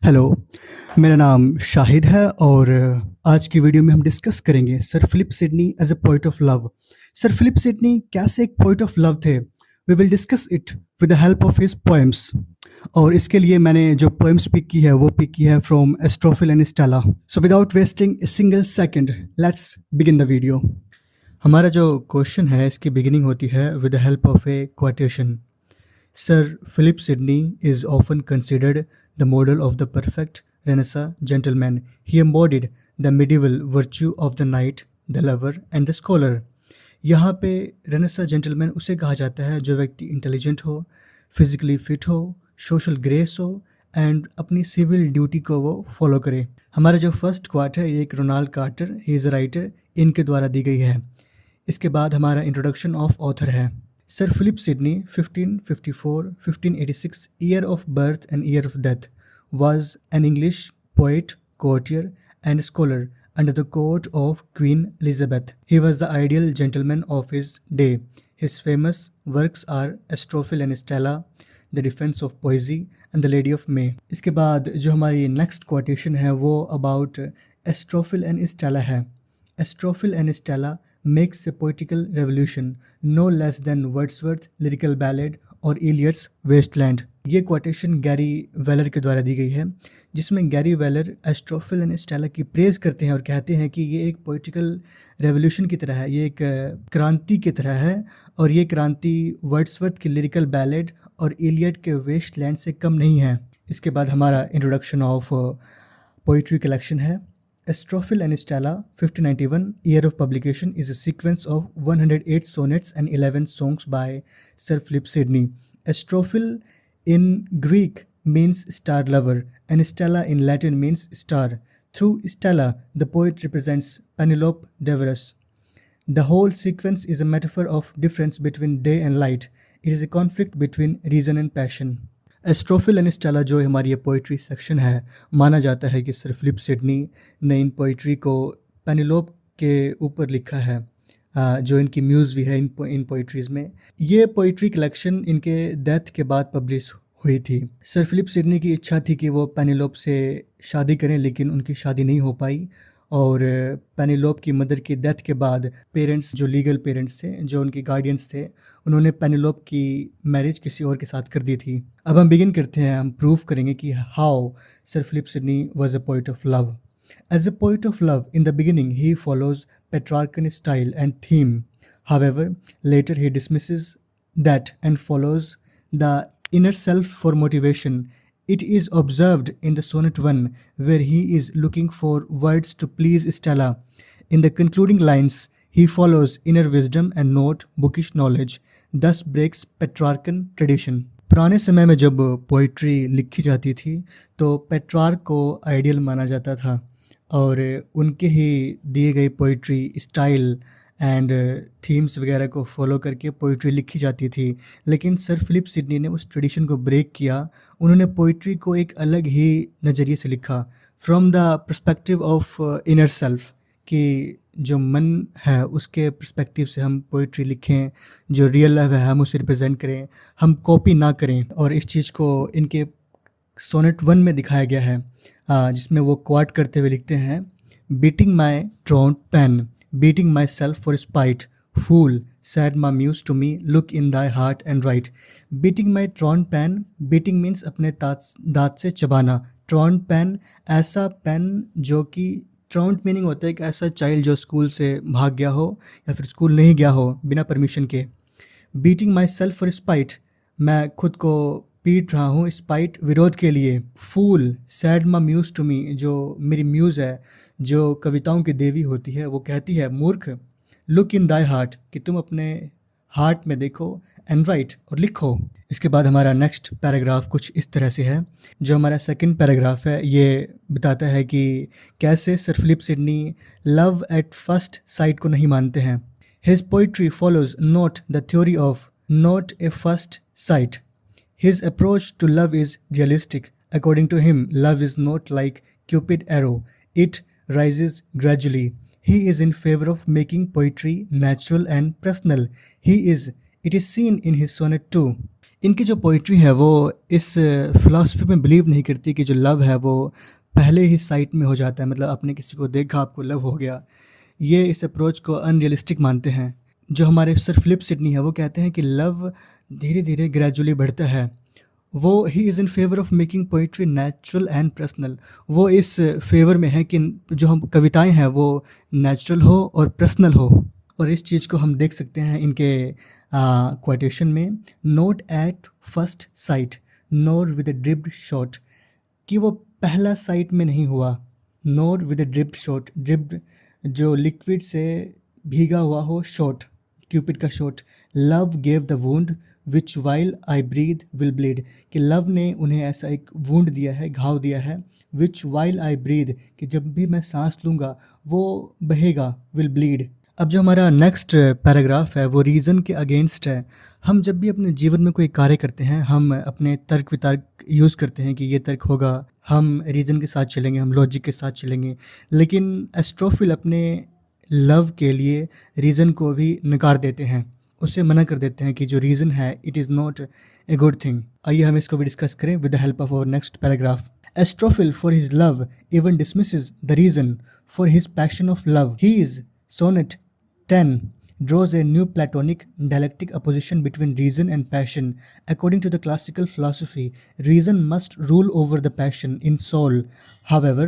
Hello, मेरा नाम शाहिद है और आज की वीडियो में हम डिस्कस करेंगे Sir Philip Sidney as a poet of love. Sir Philip Sidney कैसे एक पोएट ऑफ लव थे, we will discuss it with the help of his poems. और इसके लिए मैंने जो पोएम्स पिक की है वो पिक की है from Astrophil and Stella. So without wasting a single second, let's begin the video. हमारा जो क्वेश्चन है इसकी बिगिनिंग होती है with the help of A quotation. Sir Philip Sidney is often considered the model of the perfect Renaissance gentleman. He embodied the medieval virtue of the knight, the lover and the scholar. यहाँ पे renaissance gentleman उसे कहा जाता है जो व्यक्ति intelligent हो, physically fit हो, सोशल ग्रेस हो एंड अपनी सिविल ड्यूटी को वो फॉलो करे। हमारा जो फर्स्ट क्वार्ट है ये एक Ronald Carter, he is a writer, इनके द्वारा दी गई है। इसके बाद हमारा इंट्रोडक्शन ऑफ ऑथर है। Sir Philip Sidney, 1554-1586, year of birth and year of death, was an English poet, courtier, and scholar under the court of Queen Elizabeth. He was the ideal gentleman of his day. His famous works are Astrophil and Stella, The Defense of Poesy, and The Lady of May. इसके बाद जो हमारी next quotation है वो about Astrophil and Stella है। Astrophil and Stella makes a poetical revolution, no less than Wordsworth's lyrical ballad or Eliot's Wasteland। ये quotation Gary Waller के द्वारा दी गई है, जिसमें Gary Waller Astrophil and Stella की प्रेज करते हैं और कहते हैं कि ये एक पोइटिकल रेवोल्यूशन की तरह है, ये एक क्रांति की तरह है और ये क्रांति वर्ड्सवर्थ की लिरिकल बैलेड और इलियट के वेस्टलैंड से कम नहीं है। इसके बाद हमारा इंट्रोडक्शन ऑफ पोइट्री कलेक्शन है। Astrophil and Stella, 1591, year of publication, is a sequence of 108 sonnets and 11 songs by Sir Philip Sidney. Astrophil in Greek means star lover and Stella in Latin means star. Through Stella, the poet represents Penelope Devereux. The whole sequence is a metaphor of difference between day and light. It is a conflict between reason and passion. Astrophil and Stella जो हमारी ये poetry section है, माना जाता है कि sir Philip Sydney ने in poetry को पेनिलोप के ऊपर लिखा है, जो इनकी म्यूज़ भी है इन पोइट्रीज़ में। ये पोइट्री कलेक्शन इनके डेथ के बाद पब्लिश हुई थी। सर फिलिप सिडनी की इच्छा थी कि वो पेनिलोप से शादी करें, लेकिन उनकी शादी नहीं हो पाई और पेनिलोप की मदर की डेथ के बाद पेरेंट्स, जो लीगल पेरेंट्स थे, जो उनके गार्डियंस थे, उन्होंने पेनिलोप की मैरिज किसी और के साथ कर दी थी। अब हम बिगिन करते हैं, हम प्रूव करेंगे कि how Sir Philip Sidney was a poet of love. As a poet of love, in the beginning he follows Petrarchan style and theme, however later he dismisses that and follows the inner self for motivation. It is observed in the sonnet 1 where he is looking for words to please Stella. In the concluding lines, he follows inner wisdom and not bookish knowledge, thus breaks Petrarchan tradition. पुराने समय में जब poetry लिखी जाती थी तो Petrarch को ideal माना जाता था और उनके ही दिए गए पोइट्री स्टाइल एंड थीम्स वगैरह को फॉलो करके पोइट्री लिखी जाती थी। लेकिन सर फिलिप सिडनी ने उस ट्रेडिशन को ब्रेक किया। उन्होंने पोइट्री को एक अलग ही नज़रिए से लिखा, from the perspective of inner self, कि जो मन है उसके पर्सपेक्टिव से हम पोइट्री लिखें, जो रियल लाइफ है हम उसे रिप्रेजेंट करें, हम कॉपी ना करें। और इस चीज़ को इनके सोनेट 1 में दिखाया गया है, जिसमें वो क्वाट करते हुए लिखते हैं, beating my truant pen, beating myself for spite, fool, said my muse to me, look in thy heart and write. Beating my drawn pen, beating means अपने दांत से चबाना, drawn pen ऐसा पेन जो कि ट्रॉन्ट मीनिंग होता है कि ऐसा चाइल्ड जो स्कूल से भाग गया हो या फिर स्कूल नहीं गया हो बिना परमिशन के। Beating my self for spite, मैं खुद को पीट रहा हूँ स्पाइट, विरोध के लिए। फूल, सैड मा म्यूज टू मी, जो मेरी म्यूज़ है, जो कविताओं की देवी होती है, वो कहती है मूर्ख, लुक इन दाई हार्ट, कि तुम अपने हार्ट में देखो, एंड राइट, और लिखो। इसके बाद हमारा नेक्स्ट पैराग्राफ कुछ इस तरह से है। जो हमारा सेकंड पैराग्राफ है ये बताता है कि कैसे Sir Philip Sidney love at first sight को नहीं मानते हैं। His poetry follows not the theory of not a first sight. His approach to love is realistic. According to him, love is not like Cupid arrow. It rises gradually. He is in favor of making poetry natural and personal. It is seen in his sonnet 2. इनकी जो poetry है वो इस philosophy में believe नहीं करती कि जो लव है वो पहले ही साइट में हो जाता है, मतलब आपने किसी को देखा आपको लव हो गया। ये इस अप्रोच को अनरियलिस्टिक मानते हैं। जो हमारे सर फिलिप सिडनी है वो कहते हैं कि लव धीरे-धीरे ग्रेजुअली बढ़ता है। वो he is in favour of making poetry natural and personal. वो इस फ़ेवर में है कि जो हम कविताएँ हैं वो नेचुरल हो और पर्सनल हो। और इस चीज़ को हम देख सकते हैं इनके क्वोटेशन में, not at first sight nor with a dripped shot, कि वो पहला साइट में नहीं हुआ। Nor with a dripped shot, dripped जो लिक्विड से भीगा हुआ हो, शॉट क्यूपिड का shot. Love gave the wound which while I breathe will bleed, कि लव ने उन्हें ऐसा एक वुंड दिया है, घाव दिया है। विच वाइल आई ब्रीथ, कि जब भी मैं सांस लूँगा वो बहेगा, विल ब्लीड। अब जो हमारा नेक्स्ट पैराग्राफ है वो रीज़न के अगेंस्ट है। हम जब भी अपने जीवन में कोई कार्य करते हैं हम अपने तर्क वितर्क यूज़ करते हैं कि ये तर्क होगा, हम रीज़न के साथ चलेंगे, हम लॉजिक के साथ चलेंगे। लेकिन एस्ट्रोफिल अपने लव के लिए रीज़न को भी नकार देते हैं, उससे मना कर देते हैं कि जो रीज़न है it is not a good thing. आइए हम इसको भी डिस्कस करें with the help of our next paragraph. Astrophil for his love even dismisses the reason for his passion of love. He is sonnet 10 draws a new Platonic dialectic opposition between reason and passion. According to the classical philosophy, reason must rule over the passion in soul. However,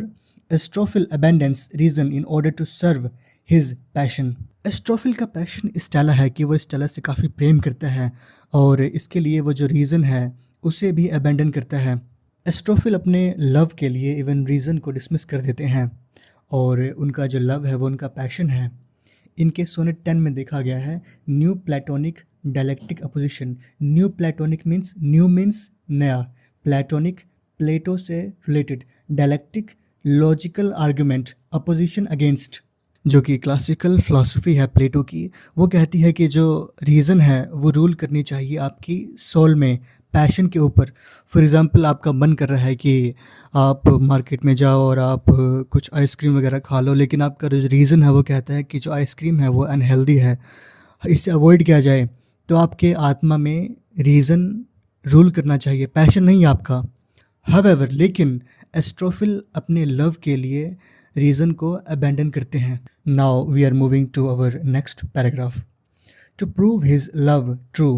Aristotle abandons reason in order to serve his passion. Astrophil का passion Stella है कि वो Stella से काफ़ी प्रेम करता है और इसके लिए वो जो रीज़न है उसे भी अबेंडन करता है। एस्ट्रोफिल अपने लव के लिए इवन रीज़न को डिसमिस कर देते हैं और उनका जो लव है वो उनका पैशन है। इनके सोनेट 10 में देखा गया है new platonic dialectic opposition. New platonic means, new means नया, प्लेटोनिक प्लेटो से related, dialectic logical argument, opposition against, जो कि क्लासिकल फ़िलासफ़ी है प्लेटो की। वो कहती है कि जो रीज़न है वो रूल करनी चाहिए आपकी सोल में, पैशन के ऊपर। फॉर एग्ज़ाम्पल आपका मन कर रहा है कि आप मार्केट में जाओ और आप कुछ आइसक्रीम वगैरह खा लो, लेकिन आपका जो रीज़न है वो कहता है कि जो आइसक्रीम है वो अनहेल्दी है, इसे अवॉइड किया जाए। तो आपके आत्मा में रीज़न रूल करना चाहिए, पैशन नहीं आपका। हावेवर, लेकिन एस्ट्रोफिल अपने लव के लिए रीज़न को अबेंडन करते हैं। Now we are moving to our next paragraph. To prove his love true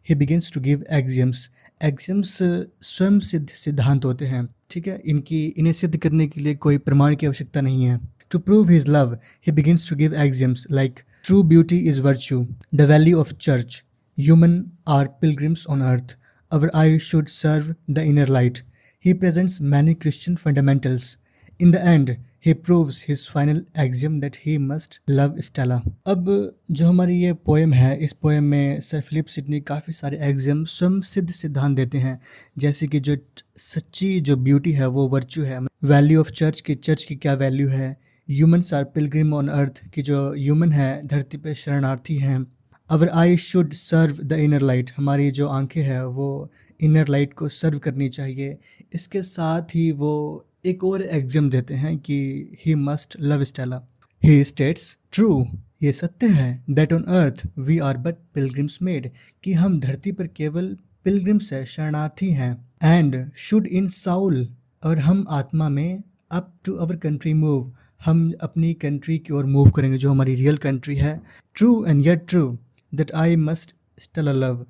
he begins to give axioms. Axioms स्वयं सिद्ध सिद्धांत होते हैं, ठीक है। इन्हें सिद्ध करने के लिए कोई प्रमाण की आवश्यकता नहीं है। To prove his love he begins to give axioms like true beauty is virtue, the value of church, human are pilgrims on earth, our eye should serve the inner light. He presents many Christian fundamentals. In the end, he proves his final axiom that he must love Stella. अब जो हमारी ये poem है, इस poem में sir Philip Sydney काफ़ी सारे exam स्वयं सिद्ध सिद्धांत देते हैं, जैसे कि जो सच्ची जो ब्यूटी है वो वर्च्यू है, वैल्यू ऑफ चर्च की, चर्च की क्या वैल्यू है, humans are pilgrim on earth की जो ह्यूमन है धरती पे शरणार्थी हैं। Our eye should serve the inner light, हमारी जो आंखें हैं वो इनर लाइट को सर्व करनी चाहिए। इसके साथ ही वो एक और एग्जाम देते हैं कि he must love Stella. He states true, ये सत्य है, that on earth we are but pilgrims made, कि हम धरती पर केवल पिलग्रिम्स है, शरणार्थी हैं। एंड शुड इन साउल, और हम आत्मा में up to our country move, हम अपनी कंट्री की ओर मूव करेंगे जो हमारी रियल कंट्री है। True and yet true that I must Stella love,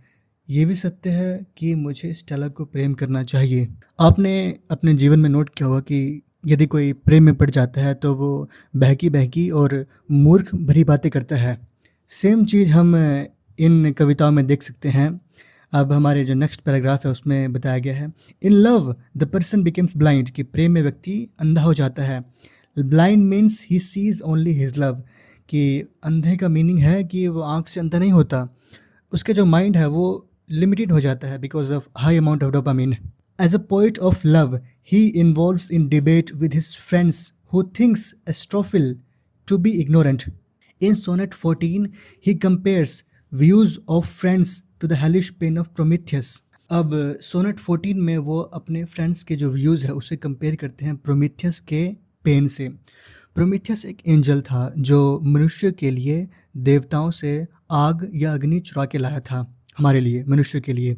ये भी सत्य है कि मुझे स्टेला को प्रेम करना चाहिए। आपने अपने जीवन में नोट किया होगा कि यदि कोई प्रेम में पड़ जाता है तो वो बहकी बहकी और मूर्ख भरी बातें करता है। सेम चीज़ हम इन कविताओं में देख सकते हैं। अब हमारे जो नेक्स्ट पैराग्राफ है उसमें बताया गया है in love the person becomes blind, कि प्रेम में व्यक्ति अंधा हो जाता है। Blind means he sees only his love, कि अंधे का मीनिंग है कि वो आँख से अंधा नहीं होता, उसके जो माइंड है वो लिमिटेड हो जाता है because of high amount of dopamine. As a poet of love he involves in debate with his friends who think Astrophil to be ignorant. In sonnet 14 he compares views of friends to the hellish pain of Prometheus. अब sonnet 14 में वो अपने friends के जो views है उसे compare करते हैं प्रोमीथियस के पेन से। प्रोमीथियस एक एंजल था जो मनुष्य के लिए देवताओं से आग या अग्नि चुरा के लाया था, हमारे लिए, मनुष्य के लिए।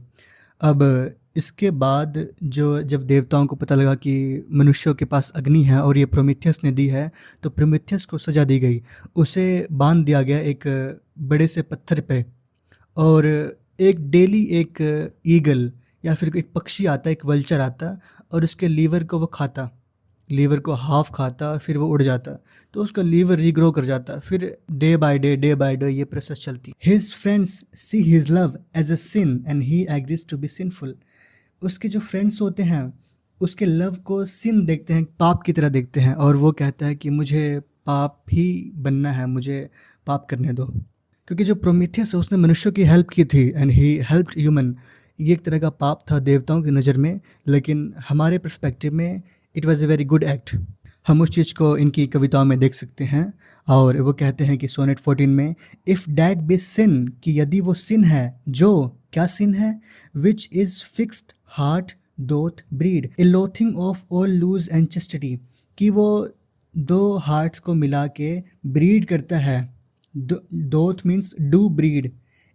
अब इसके बाद जब देवताओं को पता लगा कि मनुष्यों के पास अग्नि है और ये प्रोमीथियस ने दी है, तो प्रोमीथियस को सजा दी गई। उसे बांध दिया गया एक बड़े से पत्थर पे, और एक डेली एक ईगल या फिर एक पक्षी आता, एक वल्चर आता, और उसके लीवर को वो खाता, लीवर को हाफ खाता, फिर वो उड़ जाता, तो उसका लीवर रीग्रो कर जाता। फिर डे बाय डे ये प्रोसेस चलती। His friends see his love as a sin and he agrees to be sinful. उसके जो फ्रेंड्स होते हैं उसके लव को सिन देखते हैं, पाप की तरह देखते हैं, और वो कहता है कि मुझे पाप ही बनना है, मुझे पाप करने दो। क्योंकि जो प्रोमीथियस है उसने मनुष्यों की हेल्प की थी, एंड ही हेल्प्ड ह्यूमन। ये एक तरह का पाप था देवताओं की नज़र में, लेकिन हमारे पर्सपेक्टिव में it was a very good act. हम उस चीज़ को इनकी कविताओं में देख सकते हैं। और वो कहते हैं कि सोनेट 14 में, इफ़ डैट बी सिन, कि यदि वो सिन है, जो क्या सिन है, which is fixed heart doth breed a loathing of all loose and chastity, कि वो दो हार्ट्स को मिला के ब्रीड करता है। Doth means do breed.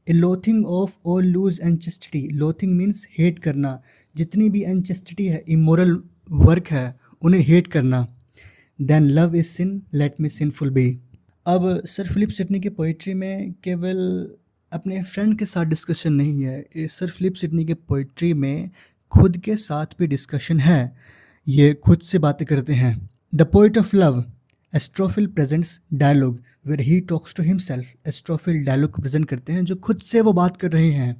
A loathing of all loose and chastity, loathing means hate करना, जितनी भी अनचेस्टिटी है, इमोरल वर्क है, उन्हें हेट करना। Then love is sin, let me sinful be. अब सर फिलिप सिडनी की पोइट्री में केवल अपने फ्रेंड के साथ डिस्कशन नहीं है, सर फिलिप सिडनी के पोइट्री में खुद के साथ भी डिस्कशन है। ये खुद से बातें करते हैं। The poet of love, Astrophil presents dialogue where he talks to himself. Astrophil dialogue को प्रेजेंट करते हैं जो खुद से वो बात कर रहे हैं।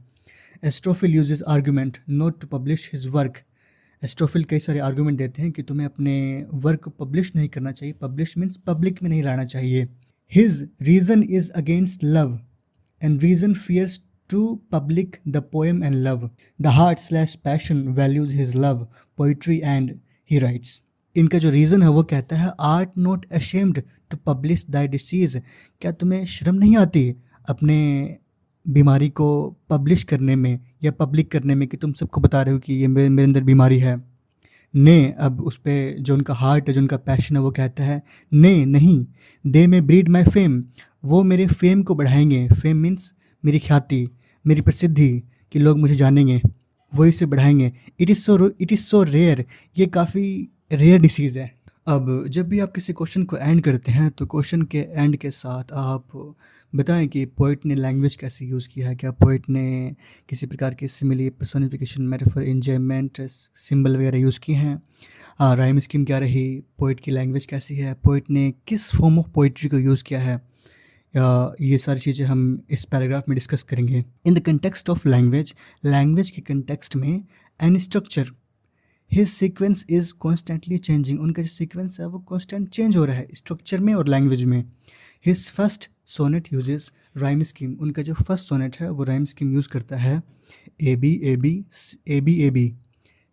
Astrophil uses argument not to publish his work. Astrophil कई सारे आर्गूमेंट देते हैं कि तुम्हें अपने वर्क को पब्लिश नहीं करना चाहिए, पब्लिश मीन्स पब्लिक में नहीं लाना चाहिए। His reason is against love and reason fears to public the poem and love. The heart slash passion values his love poetry and he writes. इनका जो रीज़न है वो कहता है, art not ashamed to publish thy disease. क्या तुम्हें शर्म नहीं आती अपने बीमारी को पब्लिश करने में या पब्लिक करने में, कि तुम सबको बता रहे हो कि ये मेरे अंदर बीमारी है। ने अब उस पर जो उनका हार्ट है, जो उनका पैशन है, वो कहता है ने नहीं, दे में ब्रीड माई फेम, वो मेरे फेम को बढ़ाएंगे। फेम मीन्स मेरी ख्याति, मेरी प्रसिद्धि, कि लोग मुझे जानेंगे, वो इसे बढ़ाएंगे। इट इज़ सो रेयर, ये काफ़ी रेयर डिसीज़ है। अब जब भी आप किसी क्वेश्चन को एंड करते हैं तो क्वेश्चन के एंड के साथ आप बताएं कि पोइट ने लैंग्वेज कैसे यूज़ किया है। क्या पोइट ने किसी प्रकार की simile, personification, metaphor, enjoyment, symbol वगैरह यूज़ किए हैं। राइम स्कीम क्या रही, पोइट की लैंग्वेज कैसी है, पोइट ने किस फॉर्म ऑफ पोइट्री को यूज़ किया है, ये सारी चीज़ें हम इस पैराग्राफ में डिस्कस करेंगे। In the context of language, language के कंटेक्स्ट में an structure, his sequence is constantly changing. उनका जो सीक्वेंस है वो कॉन्स्टेंट चेंज हो रहा है स्ट्रक्चर में और लैंग्वेज में। His first sonnet uses rhyme scheme. उनका जो फर्स्ट सोनेट है वो राइम स्कीम यूज़ करता है। A B A B A B A B,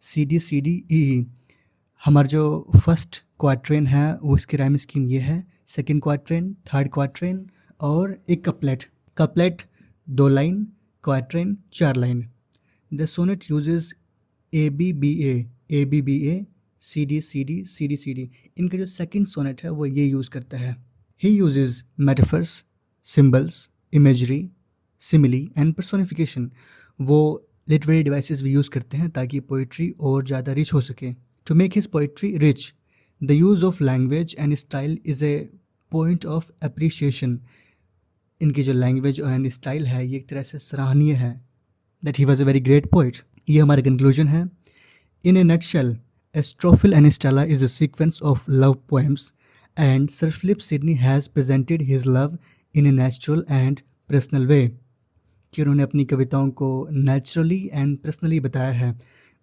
C D C D E E. हमारा जो फर्स्ट क्वाट्रेन है वो इसकी राइम स्कीम ये है। सेकेंड क्वाट्रेन, थर्ड क्वाट्रेन और एक couplet. Couplet 2 line, quatrain 4 line. The sonnet uses A B B A, C D C D, C D C D. इनका जो सेकंड सोनेट है वो ये यूज़ करता है। He uses metaphors, symbols, imagery, simile and personification. वो literary devices भी use करते हैं ताकि पोइट्री और ज़्यादा रिच हो सके। To make his poetry rich, the use of language and style is a point of appreciation. इनकी जो लैंग्वेज एंड स्टाइल है ये एक तरह से सराहनीय है। That he was a very great poet. ये हमारा कंक्लूजन है। In a nutshell, Astrophil and Stella is a sequence of love poems, and Sir Philip Sidney has presented his love in a natural and personal way. कि उन्होंने अपनी कविताओं को naturally and personally बताया है।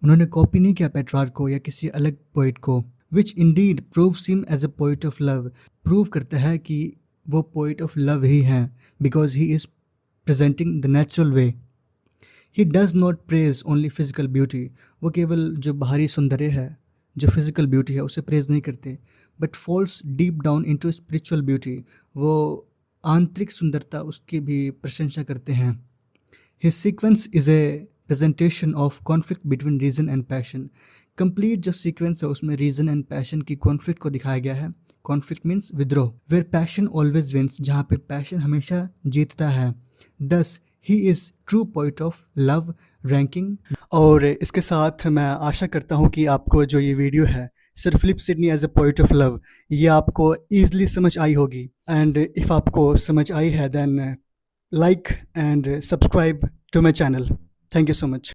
उन्होंने कॉपी नहीं किया पेट्रार्क को या किसी अलग पोइट को। Which indeed proves him as a poet of love. Prove करता है कि वो पोइट ऑफ लव ही हैं, because he is presenting the natural way. He does not praise only physical beauty. वो केवल जो बाहरी सौंदर्य है, जो फिजिकल ब्यूटी है, उसे प्रेज नहीं करते, but falls deep down into spiritual beauty. वो आंतरिक सुंदरता उसकी भी प्रशंसा करते हैं। His sequence is a presentation of conflict between reason and passion. Complete जो सीक्वेंस है उसमें रीजन एंड पैशन की कॉन्फ्लिक्ट को दिखाया गया है। कॉन्फ्लिक्ट मीन्स विद्रोह। वेयर पैशन ऑलवेज विंस, जहाँ पे पैशन हमेशा जीतता है। Thus he is true poet of love ranking. और इसके साथ मैं आशा करता हूँ कि आपको जो ये वीडियो है sir Philip Sidney as a poet of love, ये आपको ईजिली समझ आई होगी। एंड इफ़ आपको समझ आई है then like and subscribe to my channel. Thank you so much.